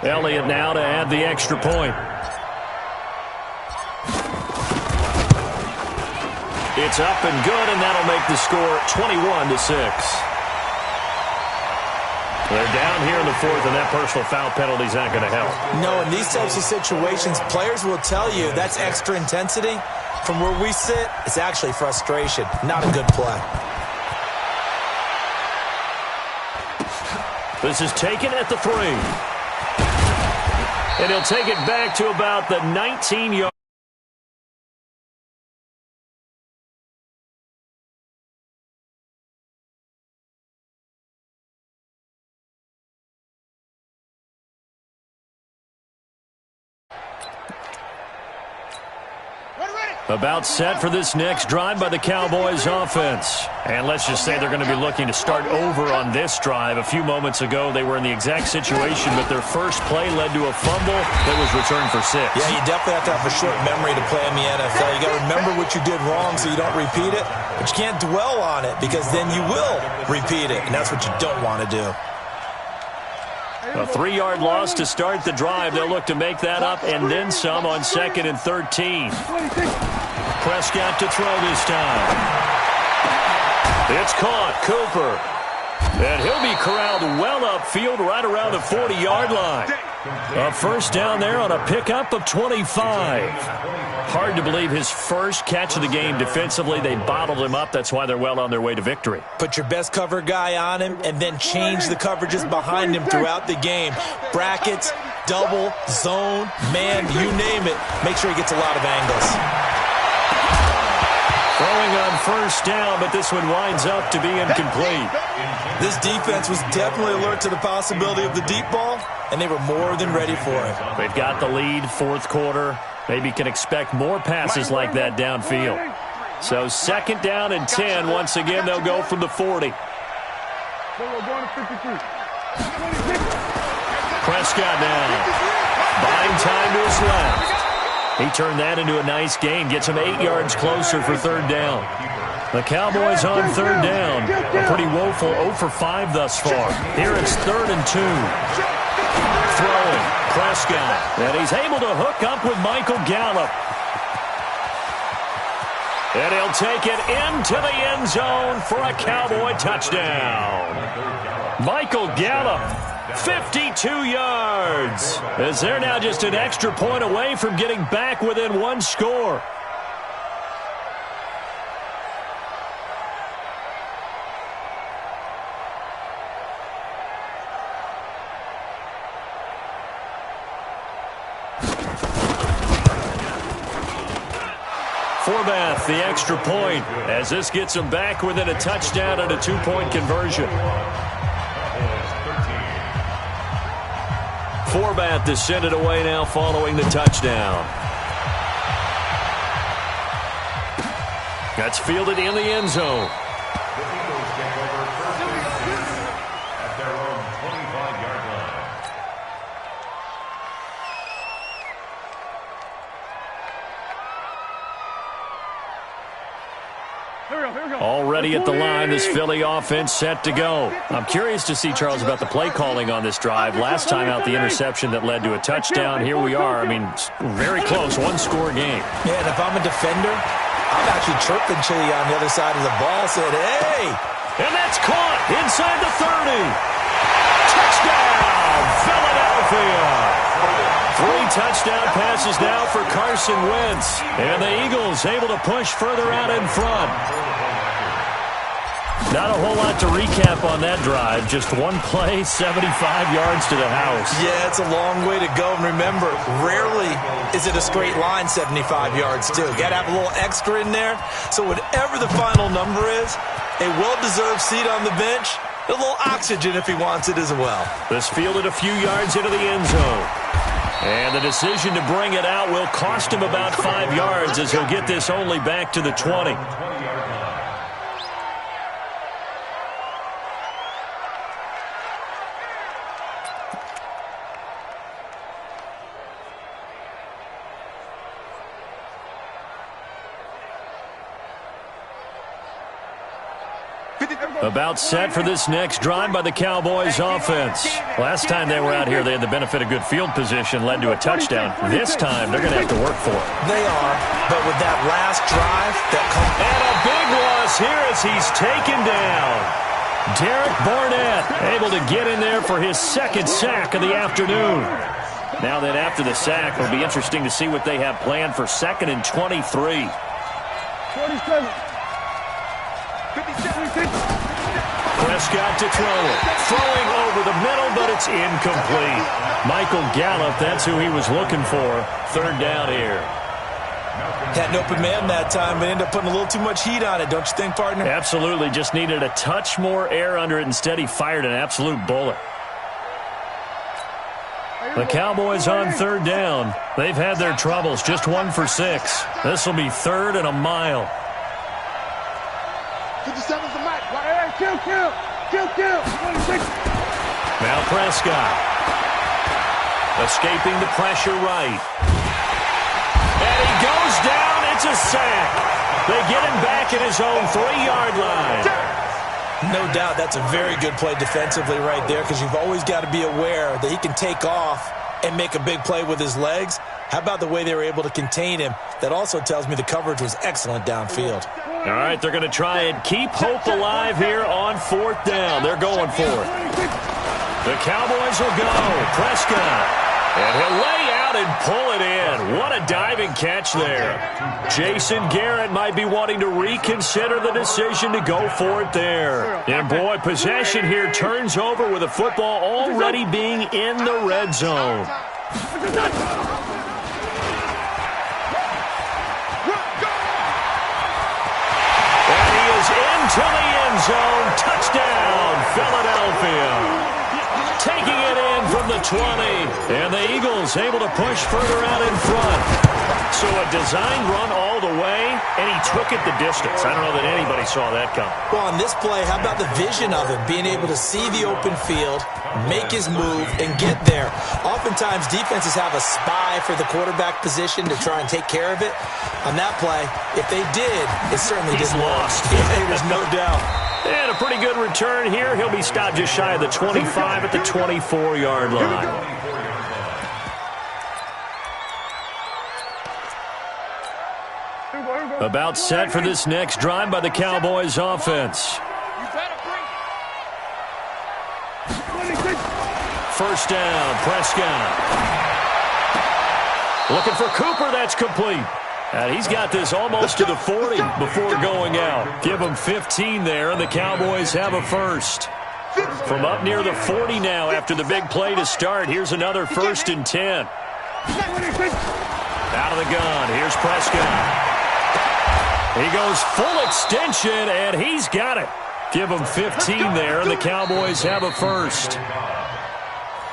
Elliott now to add the extra point. It's up and good, and that'll make the score 21-6. They're down here in the fourth, and that personal foul penalty is not going to help. No, in these types of situations, players will tell you that's extra intensity. From where we sit, it's actually frustration, not a good play. This is taken at the 3. And he'll take it back to about the 19-yard. About set for this next drive by the Cowboys offense. And let's just say they're going to be looking to start over on this drive. A few moments ago, they were in the exact situation, but their first play led to a fumble that was returned for 6. Yeah, you definitely have to have a short memory to play in the NFL. You got to remember what you did wrong so you don't repeat it, but you can't dwell on it because then you will repeat it, and that's what you don't want to do. A 3-yard loss to start the drive. They'll look to make that up and then some on 2nd and 13. Prescott to throw this time. It's caught. Cooper. And he'll be corralled well upfield right around the 40-yard line. A first down there on a pickup of 25. Hard to believe his first catch of the game defensively. They bottled him up. That's why they're well on their way to victory. Put your best cover guy on him and then change the coverages behind him throughout the game. Brackets, double, zone, man, you name it. Make sure he gets a lot of angles. Throwing on first down, but this one winds up to be incomplete. This defense was definitely alert to the possibility of the deep ball, and they were more than ready for it. They've got the lead, fourth quarter. Maybe can expect more passes like that downfield. So 2nd down and 10. Once again, they'll go from the 40. Prescott now. Buying time to his left. He turned that into a nice gain. Gets him 8 yards closer for 3rd down. The Cowboys on 3rd down. A pretty woeful 0 for 5 thus far. Here it's 3rd and 2. Throwing. Prescott. And he's able to hook up with Michael Gallup. And he'll take it into the end zone for a Cowboy touchdown. Michael Gallup. 52 yards. As they're now just an extra point away from getting back within 1 score. Forbath, the extra point, as this gets them back within a touchdown and a 2-point conversion. Forbath to send it away now following the touchdown. That's fielded in the end zone. At their own 25-yard line. Already at the line, this Philly offense set to go. I'm curious to see, Charles, about the play calling on this drive. Last time out, the interception that led to a touchdown. Here we are. I mean, very close, 1-score game. Yeah, and if I'm a defender, I'm actually chirping to you on the other side of the ball, said, hey! And that's caught inside the 30. Touchdown, Philadelphia. 3 touchdown passes now for Carson Wentz. And the Eagles able to push further out in front. Not a whole lot to recap on that drive. Just one play, 75 yards to the house. Yeah, it's a long way to go. And remember, rarely is it a straight line 75 yards, too. Got to have a little extra in there. So whatever the final number is, a well-deserved seat on the bench, a little oxygen if he wants it as well. This fielded a few yards into the end zone. And the decision to bring it out will cost him about 5 yards as he'll get this only back to the 20. About set for this next drive by the Cowboys offense. Last time they were out here, they had the benefit of good field position, led to a touchdown. This time, they're going to have to work for it. They are, but with that last drive, and a big loss here as he's taken down. Derek Barnett able to get in there for his second sack of the afternoon. Now then, after the sack, it'll be interesting to see what they have planned for 2nd and 23. 47. 57. Prescott to throw it. Throwing over the middle, but it's incomplete. Michael Gallup, that's who he was looking for. 3rd down here. Had an open man that time, but ended up putting a little too much heat on it, don't you think, partner? Absolutely. Just needed a touch more air under it. Instead, he fired an absolute bullet. The Cowboys on 3rd down. They've had their troubles. Just 1 for 6. This will be 3rd and a mile. 57's the match. Kill. 26. Now Prescott. Escaping the pressure right. And he goes down. It's a sack. They get him back at his own 3-yard line. No doubt that's a very good play defensively right there, because you've always got to be aware that he can take off and make a big play with his legs. How about the way they were able to contain him? That also tells me the coverage was excellent downfield. All right, they're going to try and keep hope alive here on 4th down. They're going for it. The Cowboys will go. Prescott. And he'll lay out and pull it in. What a diving catch there. Jason Garrett might be wanting to reconsider the decision to go for it there. And, boy, possession here turns over with the football already being in the red zone. And he is into the end zone. Touchdown, Philadelphia. Taking it in from the 20. And the Eagles able to push further out in front. So a design run all the way, and he took it the distance. I don't know that anybody saw that coming. Well, on this play, how about the vision of him, being able to see the open field, make his move, and get there. Oftentimes, defenses have a spy for the quarterback position to try and take care of it. On that play, if they did, it certainly He's didn't lost. Yeah, there's no doubt. And a pretty good return here. He'll be stopped just shy of the 25 at the 24-yard line. About set for this next drive by the Cowboys offense. 1st down, Prescott. Looking for Cooper, that's complete. And he's got this almost to the 40 before going out. Give him 15 there, and the Cowboys have a 1st. From up near the 40 now after the big play to start. Here's another 1st and 10. Out of the gun, here's Prescott. He goes full extension, and he's got it. Give him 15 there, and the Cowboys have a 1st.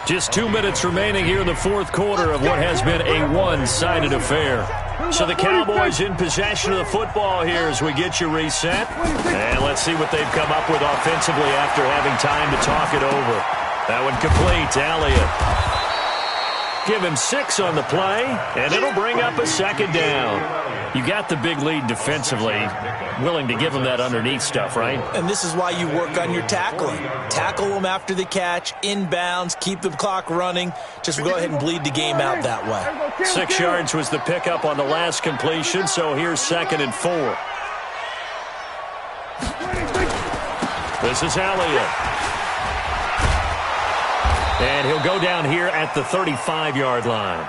Just 2 minutes remaining here in the 4th quarter of what has been a one-sided affair. So the Cowboys in possession of the football here as we get you reset. And let's see what they've come up with offensively after having time to talk it over. That one complete to Elliott. Give him 6 on the play, and it'll bring up a 2nd down. You got the big lead defensively, willing to give him that underneath stuff, right? And this is why you work on your tackling. Tackle them after the catch, inbounds, keep the clock running. Just go ahead and bleed the game out that way. 6 yards was the pickup on the last completion, so here's 2nd and 4. This is Elliott. And he'll go down here at the 35-yard line.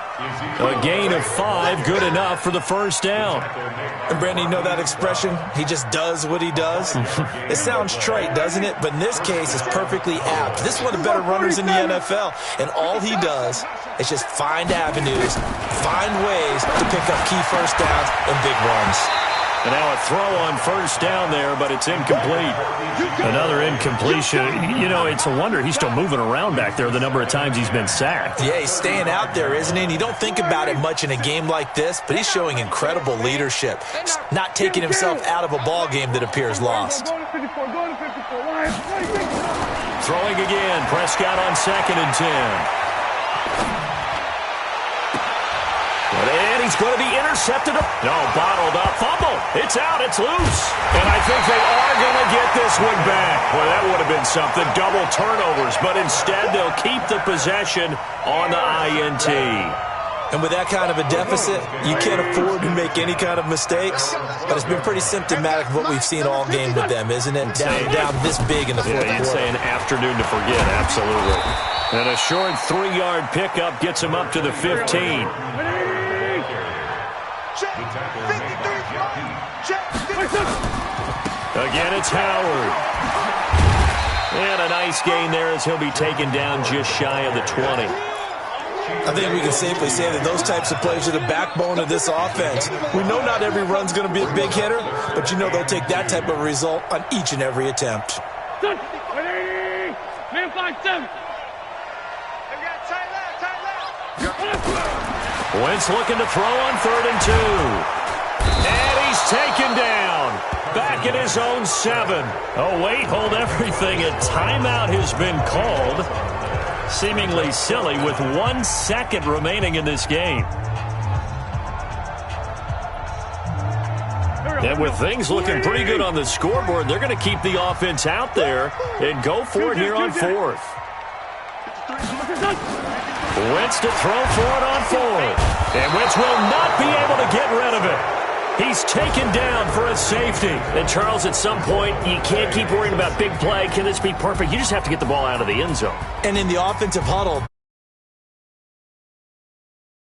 A gain of 5, good enough for the 1st down. And, Brandon, you know that expression? He just does what he does? It sounds trite, doesn't it? But in this case, it's perfectly apt. This is one of the better runners in the NFL. And all he does is just find avenues, find ways to pick up key 1st downs and big runs. And now a throw on 1st down there, but it's incomplete. Another incompletion. You know, it's a wonder he's still moving around back there the number of times he's been sacked. Yeah, he's staying out there, isn't he? And you don't think about it much in a game like this, but he's showing incredible leadership. Just not taking himself out of a ball game that appears lost. Throwing again. Prescott on 2nd and 10. And he's going to be intercepted. No, bottled up. Fumble. It's out. It's loose. And I think they are going to get this one back. Well, that would have been something. Double turnovers. But instead, they'll keep the possession on the INT. And with that kind of a deficit, you can't afford to make any kind of mistakes. But it's been pretty symptomatic of what we've seen all game with them, isn't it? Down this big in the fourth quarter. Yeah, you'd say an afternoon to forget, absolutely. And a short 3-yard pickup gets him up to the 15. Again, it's Howard. And a nice gain there as he'll be taken down just shy of the 20. I think we can safely say that those types of plays are the backbone of this offense. We know not every run's going to be a big hitter, but you know they'll take that type of result on each and every attempt. Wentz looking to throw on 3rd and 2. And he's taken down. Back at his own 7. Oh, wait, hold everything. A timeout has been called. Seemingly silly with 1 second remaining in this game. And with things looking pretty good on the scoreboard, they're going to keep the offense out there and go for it here on 4th. Wentz to throw for it on 4th. And Wentz will not be able to get rid of it. He's taken down for a safety. And, Charles, at some point, you can't keep worrying about big play. Can this be perfect? You just have to get the ball out of the end zone. And in the offensive huddle,